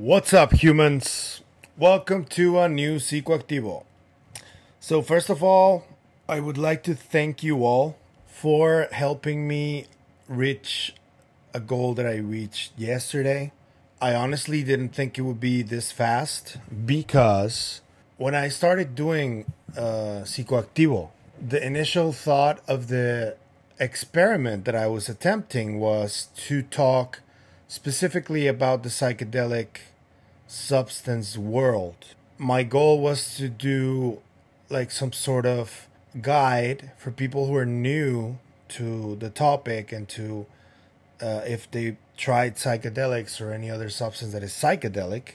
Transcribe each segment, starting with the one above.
What's up, humans? Welcome to a new Psicoactivo. So, first of all, I would like to thank you all for helping me reach a goal that I reached yesterday. I honestly didn't think it would be this fast because when I started doing Psicoactivo, the initial thought of the experiment that I was attempting was to talk specifically about the psychedelic substance world. My goal was to do like some sort of guide for people who are new to the topic and to if they tried psychedelics or any other substance that is psychedelic,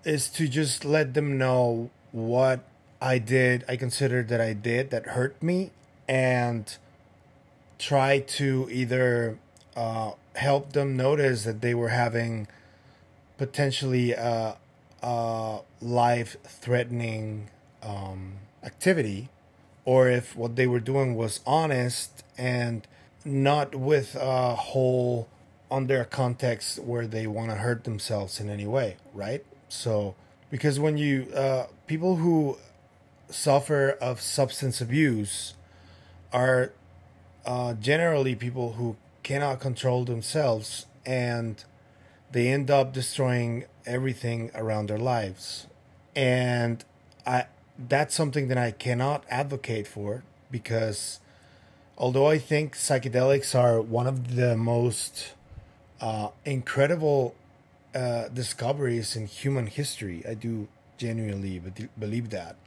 is to just let them know what I considered that I did that hurt me, and try to either help them notice that they were having potentially life-threatening activity, or if what they were doing was honest and not with a whole under a context where they want to hurt themselves in any way, right? So, because when you people who suffer of substance abuse are generally people who cannot control themselves, and they end up destroying everything around their lives. And that's something that I cannot advocate for, because although I think psychedelics are one of the most incredible discoveries in human history, I do genuinely believe that,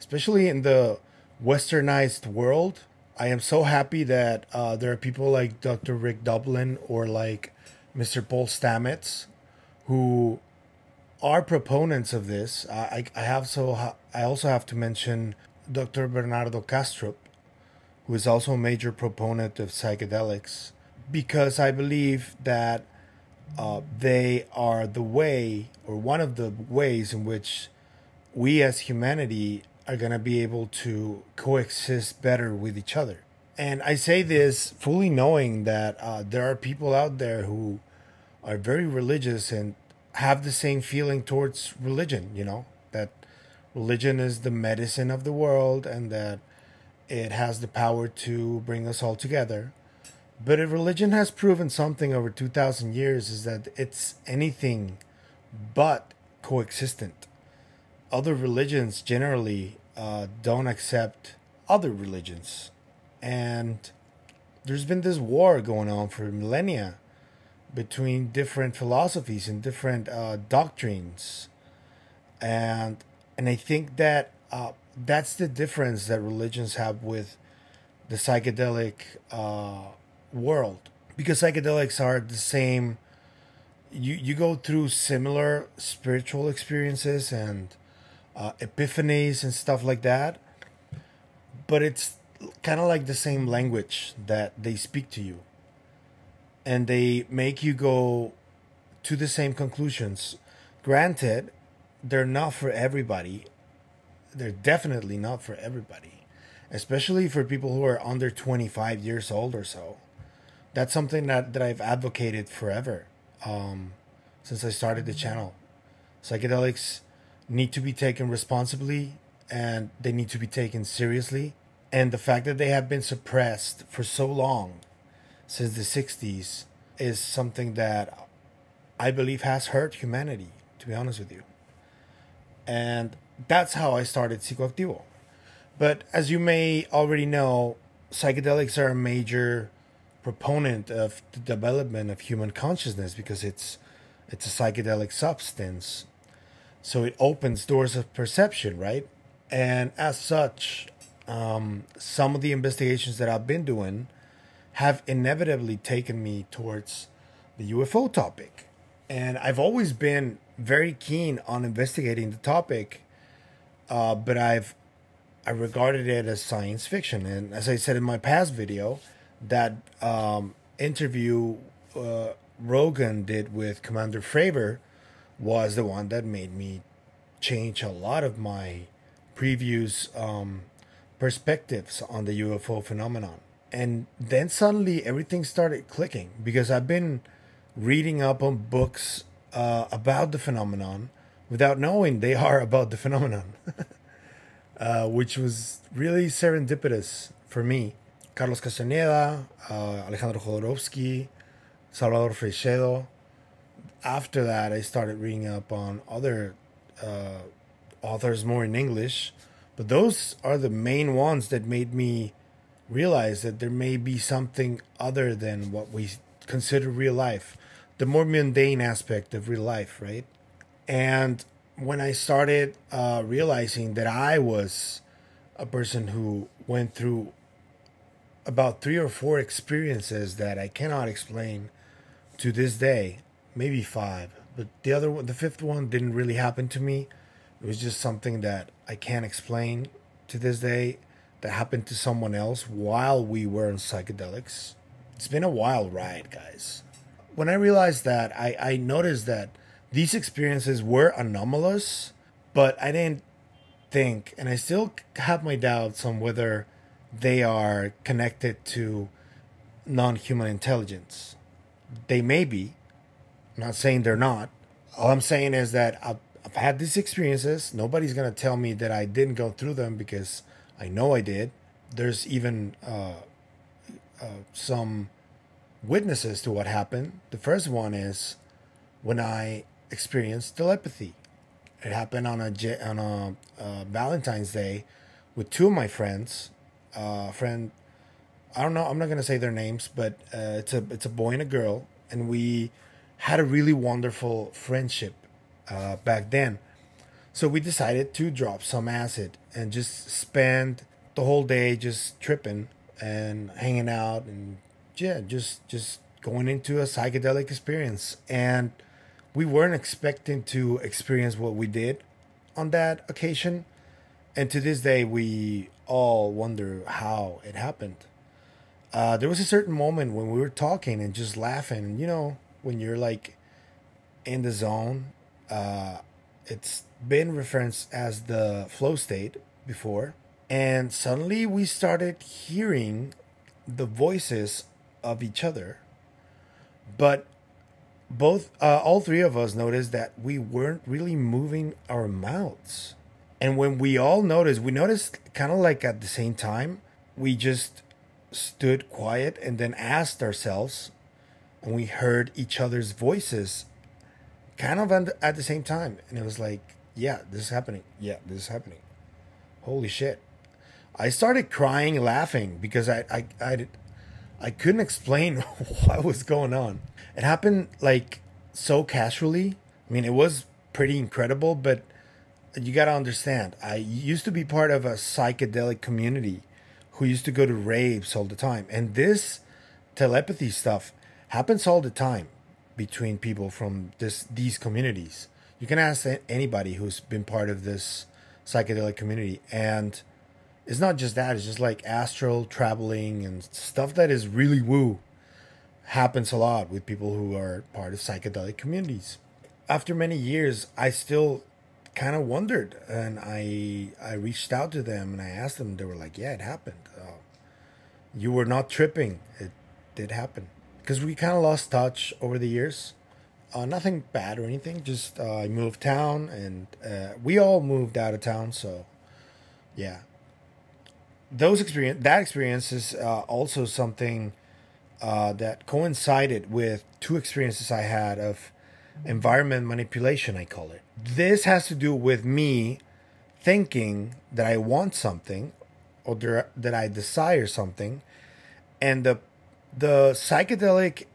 especially in the westernized world. I am so happy that there are people like Dr. Rick Dublin or like Mr. Paul Stamets who are proponents of this. I also have to mention Dr. Bernardo Kastrup, who is also a major proponent of psychedelics, because I believe that they are the way, or one of the ways in which we as humanity are going to be able to coexist better with each other. And I say this fully knowing that there are people out there who are very religious and have the same feeling towards religion, that religion is the medicine of the world and that it has the power to bring us all together. But if religion has proven something over 2,000 years, is that it's anything but coexistent. Other religions generally don't accept other religions. And there's been this war going on for millennia between different philosophies and different doctrines. And I think that that's the difference that religions have with the psychedelic world. Because psychedelics are the same. You go through similar spiritual experiences and epiphanies and stuff like that, but it's kind of like the same language that they speak to you, and they make you go to the same conclusions. Granted, they're not for everybody. They're definitely not for everybody, especially for people who are under 25 years old or so. That's something that I've advocated forever, since I started the channel. Psychedelics need to be taken responsibly, and they need to be taken seriously. And the fact that they have been suppressed for so long, since the 60s, is something that I believe has hurt humanity, to be honest with you. And that's how I started Psicoactivo. But as you may already know, psychedelics are a major proponent of the development of human consciousness, because it's a psychedelic substance. So it opens doors of perception, right? And as such, some of the investigations that I've been doing have inevitably taken me towards the UFO topic. And I've always been very keen on investigating the topic, but I regarded it as science fiction. And as I said in my past video, that interview Rogan did with Commander Fravor was the one that made me change a lot of my previous perspectives on the UFO phenomenon. And then suddenly everything started clicking, because I've been reading up on books about the phenomenon without knowing they are about the phenomenon, which was really serendipitous for me. Carlos Castaneda, Alejandro Jodorowsky, Salvador Freixedo. After that, I started reading up on other authors more in English, but those are the main ones that made me realize that there may be something other than what we consider real life, the more mundane aspect of real life, right? And when I started realizing that I was a person who went through about 3 or 4 experiences that I cannot explain to this day, maybe 5, but the other one, the 5th one, didn't really happen to me. It was just something that I can't explain to this day that happened to someone else while we were on psychedelics. It's been a wild ride, guys. When I realized that, I noticed that these experiences were anomalous, but I didn't think, and I still have my doubts on whether they are connected to non-human intelligence. They may be. I'm not saying they're not. All I'm saying is that I've had these experiences. Nobody's going to tell me that I didn't go through them because I know I did. There's even some witnesses to what happened. The first one is when I experienced telepathy. It happened on a Valentine's Day with 2 of my friends. Friend, I don't know. I'm not gonna say their names, but it's a boy and a girl, and we had a really wonderful friendship back then. So we decided to drop some acid and just spend the whole day just tripping and hanging out and just going into a psychedelic experience. And we weren't expecting to experience what we did on that occasion. And to this day, we all wonder how it happened. There was a certain moment when we were talking and just laughing. And, you know, when you're like in the zone, it's been referenced as the flow state before. And suddenly we started hearing the voices of each other. But all 3 of us noticed that we weren't really moving our mouths. And when we all noticed, we noticed kind of like at the same time, we just stood quiet and then asked ourselves, and we heard each other's voices kind of at the same time. And it was like, yeah, this is happening. Yeah, this is happening. Holy shit. I started crying, laughing because I couldn't explain what was going on. It happened like so casually. I mean, it was pretty incredible, but you got to understand, I used to be part of a psychedelic community who used to go to raves all the time. And this telepathy stuff happens all the time between people from these communities. You can ask anybody who's been part of this psychedelic community. And it's not just that, it's just like astral traveling and stuff that is really woo. Happens a lot with people who are part of psychedelic communities. After many years, I still kind of wondered, and I reached out to them and I asked them. They were like, yeah, it happened. You were not tripping. It did happen. Because we kind of lost touch over the years. Nothing bad or anything, just I moved town, and we all moved out of town. So yeah, that experience is also something that coincided with 2 experiences I had of environment manipulation, I call it. This has to do with me thinking that I want something or that I desire something, and the psychedelic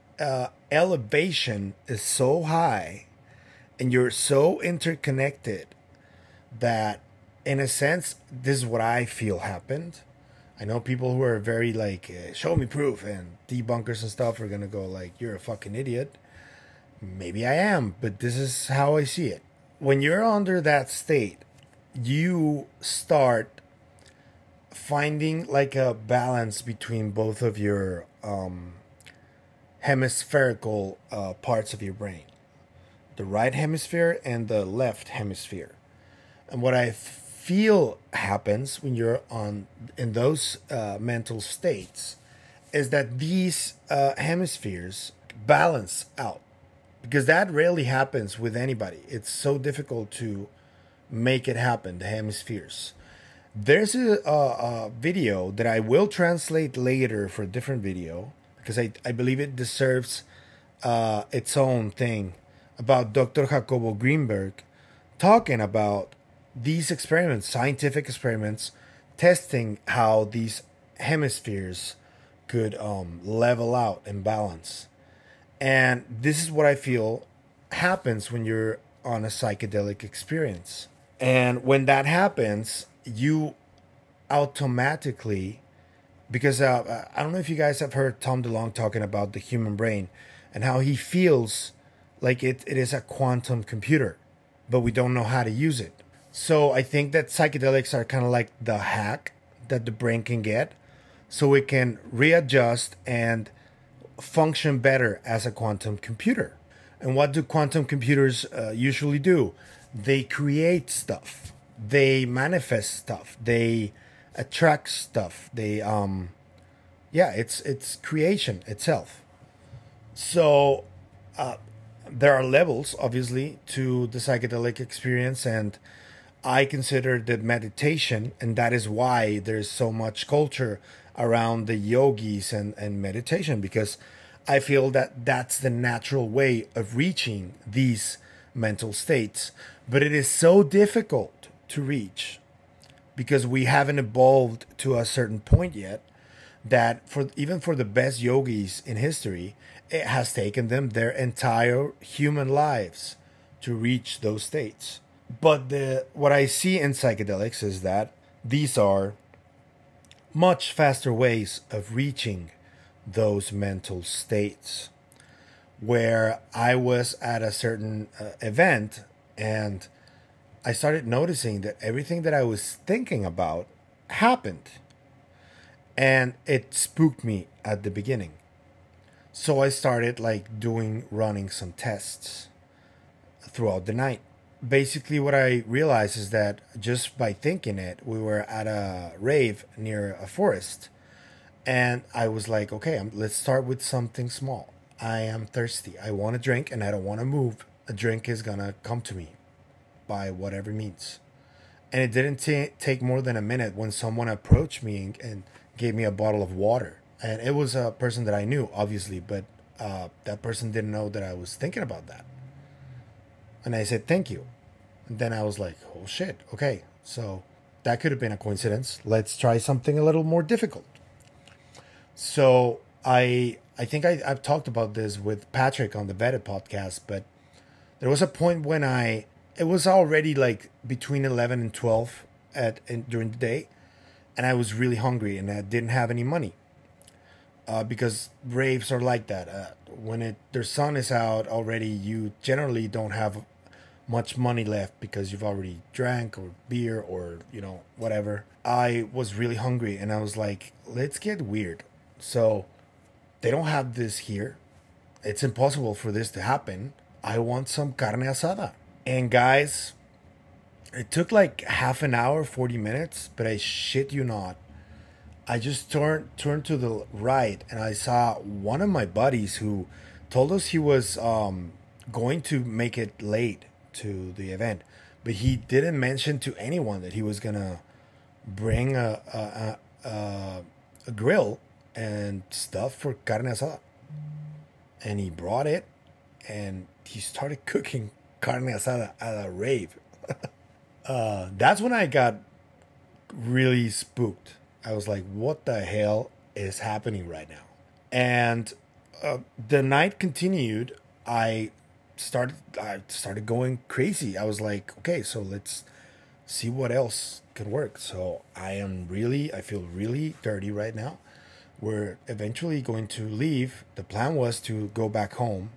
elevation is so high and you're so interconnected that, in a sense, this is what I feel happened. I know people who are very like, show me proof, and debunkers and stuff are gonna go like, you're a fucking idiot. Maybe I am, but this is how I see it. When you're under that state, you start finding like a balance between both of your hemispherical parts of your brain, the right hemisphere and the left hemisphere. And what I feel happens when you're in those mental states is that these hemispheres balance out. because that rarely happens with anybody. It's so difficult to make it happen, the hemispheres. There's a video that I will translate later for a different video because I believe it deserves its own thing, about Dr. Jacobo Greenberg talking about these experiments, scientific experiments, testing how these hemispheres could level out and balance. And this is what I feel happens when you're on a psychedelic experience. And when that happens, you automatically, because I don't know if you guys have heard Tom DeLonge talking about the human brain and how he feels like it is a quantum computer, but we don't know how to use it. So I think that psychedelics are kind of like the hack that the brain can get so it can readjust and function better as a quantum computer. And what do quantum computers usually do? They create stuff. They manifest stuff. They attract stuff. They it's creation itself. So there are levels, obviously, to the psychedelic experience, and I consider that meditation, and that is why there's so much culture around the yogis and meditation, because I feel that that's the natural way of reaching these mental states. But it is so difficult to reach because we haven't evolved to a certain point yet, that for even for the best yogis in history, it has taken them their entire human lives to reach those states. But what I see in psychedelics is that these are much faster ways of reaching those mental states. Where I was at a certain event, and I started noticing that everything that I was thinking about happened. And it spooked me at the beginning. So I started running some tests throughout the night. Basically what I realized is that just by thinking it, we were at a rave near a forest. And I was like, okay, let's start with something small. I am thirsty. I want a drink and I don't want to move. A drink is going to come to me by whatever means. And it didn't take more than a minute when someone approached me and gave me a bottle of water. And it was a person that I knew, obviously, but that person didn't know that I was thinking about that. And I said, thank you. And then I was like, oh shit, okay. So that could have been a coincidence. Let's try something a little more difficult. So I think I've talked about this with Patrick on the Vetted podcast, but there was a point when it was already like between 11 and 12 during the day, and I was really hungry and I didn't have any money. Because raves are like that. When their sun is out already, you generally don't have much money left because you've already drank or beer or, whatever. I was really hungry and I was like, let's get weird. So they don't have this here. It's impossible for this to happen. I want some carne asada. And guys, it took like half an hour, 40 minutes, but I shit you not. I just turned to the right and I saw one of my buddies who told us he was going to make it late to the event, but he didn't mention to anyone that he was gonna bring a grill and stuff for carne asada. And he brought it and he started cooking carne asada at a rave. That's when I got really spooked. I was like, what the hell is happening right now? And the night continued. I started going crazy. I was like, okay, so let's see what else could work. So I feel really dirty right now. We're eventually going to leave. The plan was to go back home.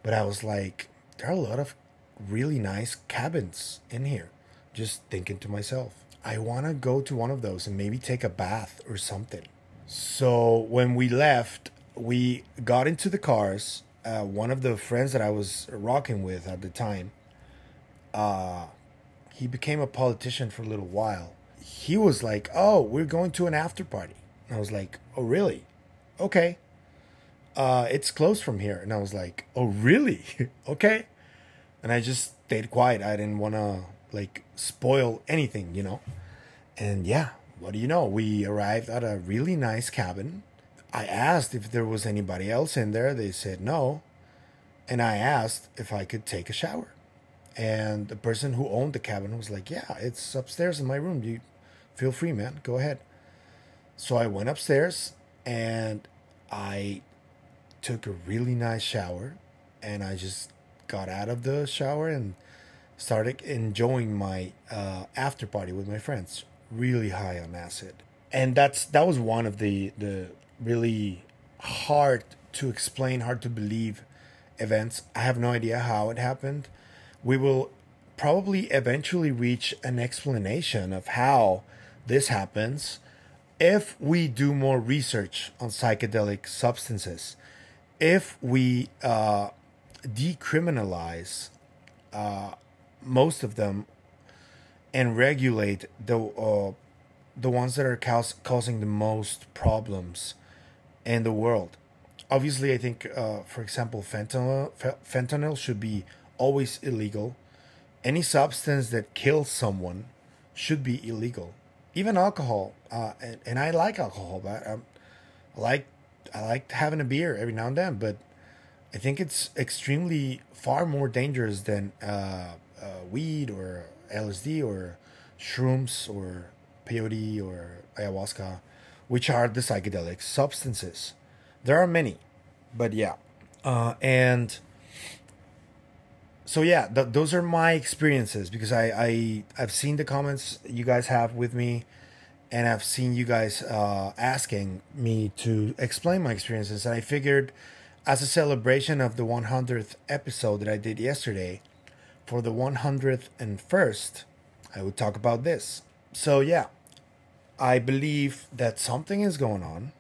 But I was like, there are a lot of really nice cabins in here. Just thinking to myself, I want to go to one of those and maybe take a bath or something. So when we left, we got into the cars. One of the friends that I was rocking with at the time, he became a politician for a little while. He was like, oh, we're going to an after party. And I was like, oh, really? Okay. it's closed from here. And I was like, oh, really? Okay. And I just stayed quiet. I didn't want to like spoil anything, you know? And yeah, what do you know? We arrived at a really nice cabin. I asked if there was anybody else in there. They said no. And I asked if I could take a shower. And the person who owned the cabin was like, yeah, it's upstairs in my room. You feel free, man. Go ahead. So I went upstairs and I took a really nice shower. And I just got out of the shower and started enjoying my after party with my friends. Really high on acid. And that was one of the really hard to explain, hard to believe events. I have no idea how it happened. We will probably eventually reach an explanation of how this happens if we do more research on psychedelic substances, if we decriminalize most of them and regulate the ones that are causing the most problems in the world. Obviously, I think, for example, fentanyl should be always illegal. Any substance that kills someone should be illegal. Even alcohol, and I like alcohol, but I like I like having a beer every now and then. But I think it's extremely far more dangerous than weed or LSD or shrooms or peyote or ayahuasca, which are the psychedelic substances. There are many, but yeah. And so yeah, those are my experiences because I've seen the comments you guys have with me, and I've seen you guys asking me to explain my experiences, and I figured as a celebration of the 100th episode that I did yesterday, for the 101st, I would talk about this. So yeah, I believe that something is going on.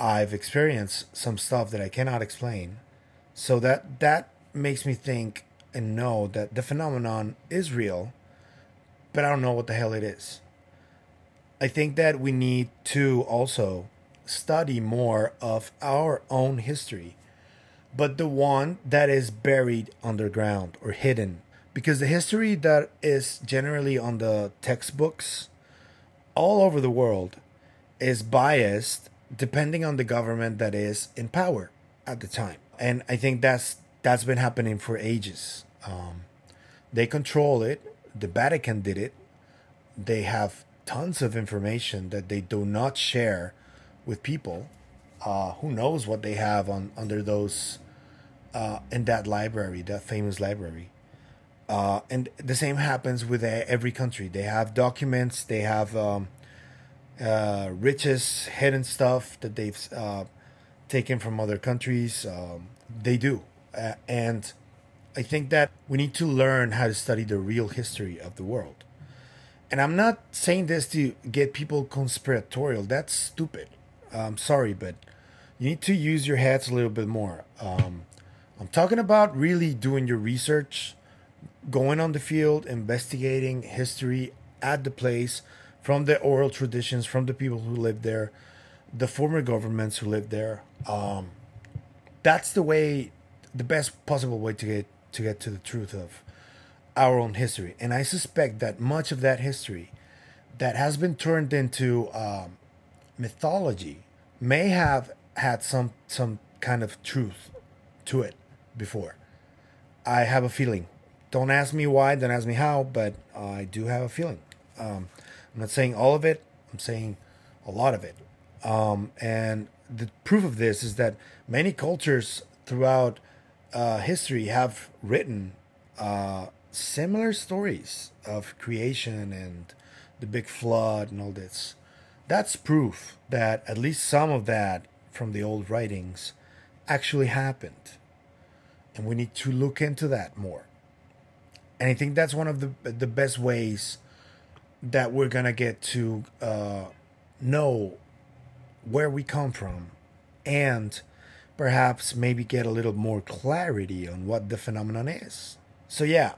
I've experienced some stuff that I cannot explain. So that makes me think and know that the phenomenon is real, but I don't know what the hell it is. I think that we need to also study more of our own history, but the one that is buried underground or hidden. Because the history that is generally on the textbooks all over the world is biased depending on the government that is in power at the time. And I think that's been happening for ages. They control it. The Vatican did it. They have tons of information that they do not share with people. Who knows what they have on under those in that library, that famous library. And the same happens with every country. They have documents. They have riches, hidden stuff that they've taken from other countries. They do. And I think that we need to learn how to study the real history of the world. And I'm not saying this to get people conspiratorial. That's stupid. I'm sorry, but you need to use your heads a little bit more. I'm talking about really doing your research, going on the field, investigating history at the place, from the oral traditions, from the people who lived there, the former governments who lived there. That's the way, the best possible way to get to the truth of our own history. And I suspect that much of that history that has been turned into mythology may have had some kind of truth to it before. I have a feeling. Don't ask me why, don't ask me how, but I do have a feeling. I'm not saying all of it, I'm saying a lot of it. And the proof of this is that many cultures throughout history have written similar stories of creation and the big flood and all this. That's proof that at least some of that from the old writings actually happened. And we need to look into that more. And I think that's one of the best ways that we're going to get to know where we come from and perhaps maybe get a little more clarity on what the phenomenon is. So yeah,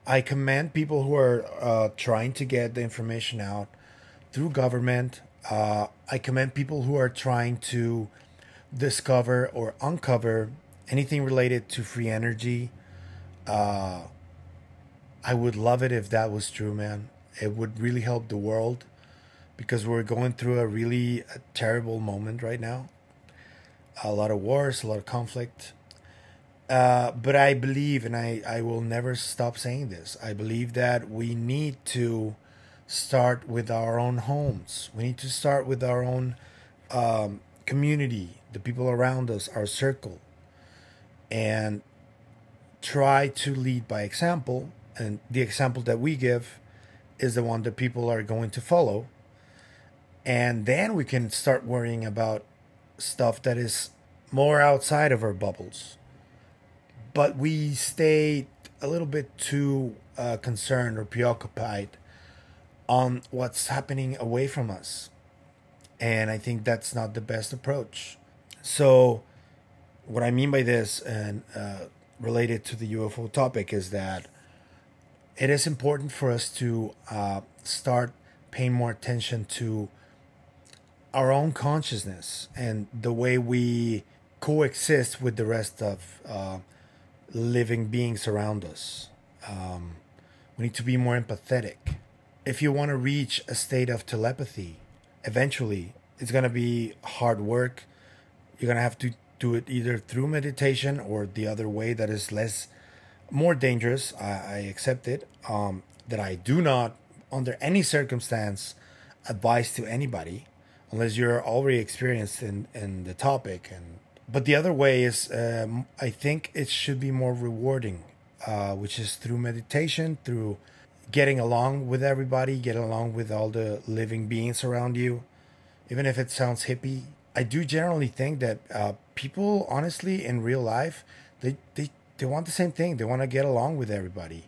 I commend people who are trying to get the information out through government. I commend people who are trying to discover or uncover anything related to free energy. Uh, I would love it if that was true, man. It would really help the world because we're going through a really terrible moment right now. A lot of wars, a lot of conflict. But I believe, and I will never stop saying this, I believe that we need to start with our own homes. We need to start with our own community, the people around us, our circle, and try to lead by example. And the example that we give is the one that people are going to follow. And then we can start worrying about stuff that is more outside of our bubbles. But we stay a little bit too concerned or preoccupied on what's happening away from us. And I think that's not the best approach. So, what I mean by this, and related to the UFO topic, is that it is important for us to start paying more attention to our own consciousness and the way we coexist with the rest of living beings around us. We need to be more empathetic. If you want to reach a state of telepathy, eventually it's going to be hard work. You're going to have to do it either through meditation or the other way that is more dangerous. I accept it. That I do not, under any circumstance, advise to anybody unless you're already experienced in the topic. But the other way is, I think it should be more rewarding, which is through meditation, through getting along with everybody, getting along with all the living beings around you, even if it sounds hippie. I do generally think that people, honestly, in real life, they want the same thing. They want to get along with everybody.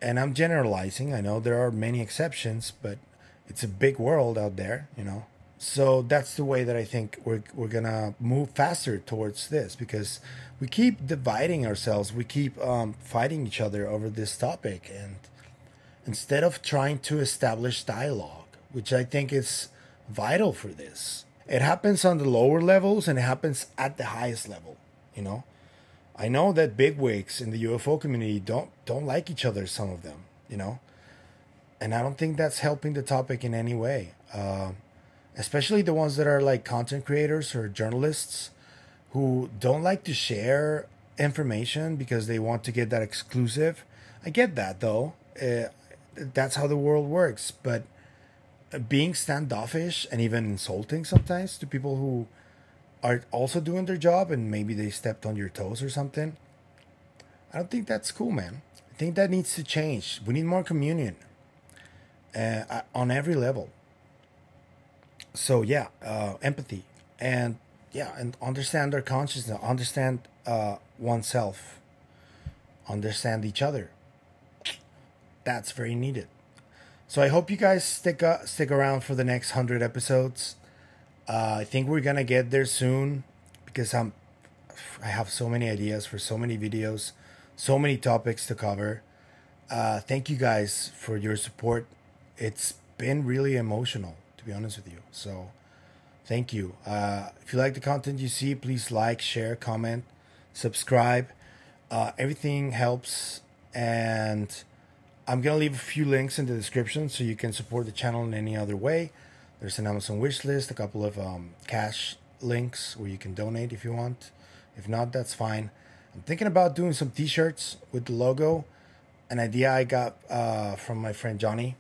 And I'm generalizing. I know there are many exceptions, but it's a big world out there, you know. So that's the way that I think we're gonna move faster towards this, because we keep dividing ourselves. We keep fighting each other over this topic, and instead of trying to establish dialogue, which I think is vital for this. It happens on the lower levels and it happens at the highest level, you know. I know that bigwigs in the UFO community don't like each other, some of them, you know. And I don't think that's helping the topic in any way. Especially the ones that are like content creators or journalists who don't like to share information because they want to get that exclusive. I get that, though. That's how the world works. But being standoffish and even insulting sometimes to people who are also doing their job and maybe they stepped on your toes or something, I don't think that's cool, man. I think that needs to change. We need more communion on every level. So yeah, empathy, and yeah, and understand our consciousness, understand oneself, understand each other. That's very needed. So I hope you guys stick around for the next 100 episodes. I think we're gonna get there soon because I have so many ideas for so many videos, so many topics to cover. Thank you guys for your support. It's been really emotional, to be honest with you. So thank you. If you like the content you see, please like, share, comment, subscribe. Everything helps. And I'm going to leave a few links in the description so you can support the channel in any other way. There's an Amazon wish list, a couple of cash links where you can donate if you want. If not, that's fine. I'm thinking about doing some t-shirts with the logo. An idea I got from my friend Johnny.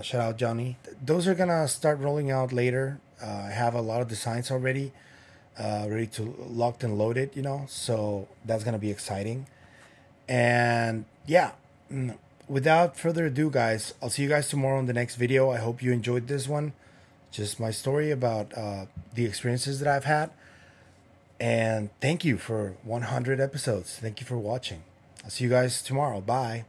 Shout out Johnny. Those are gonna start rolling out later. I have a lot of designs already, ready to locked and loaded, you know. So that's gonna be exciting. And yeah, without further ado, guys, I'll see you guys tomorrow in the next video. I hope you enjoyed this one. Just my story about the experiences that I've had. And thank you for 100 episodes. Thank you for watching. I'll see you guys tomorrow. Bye.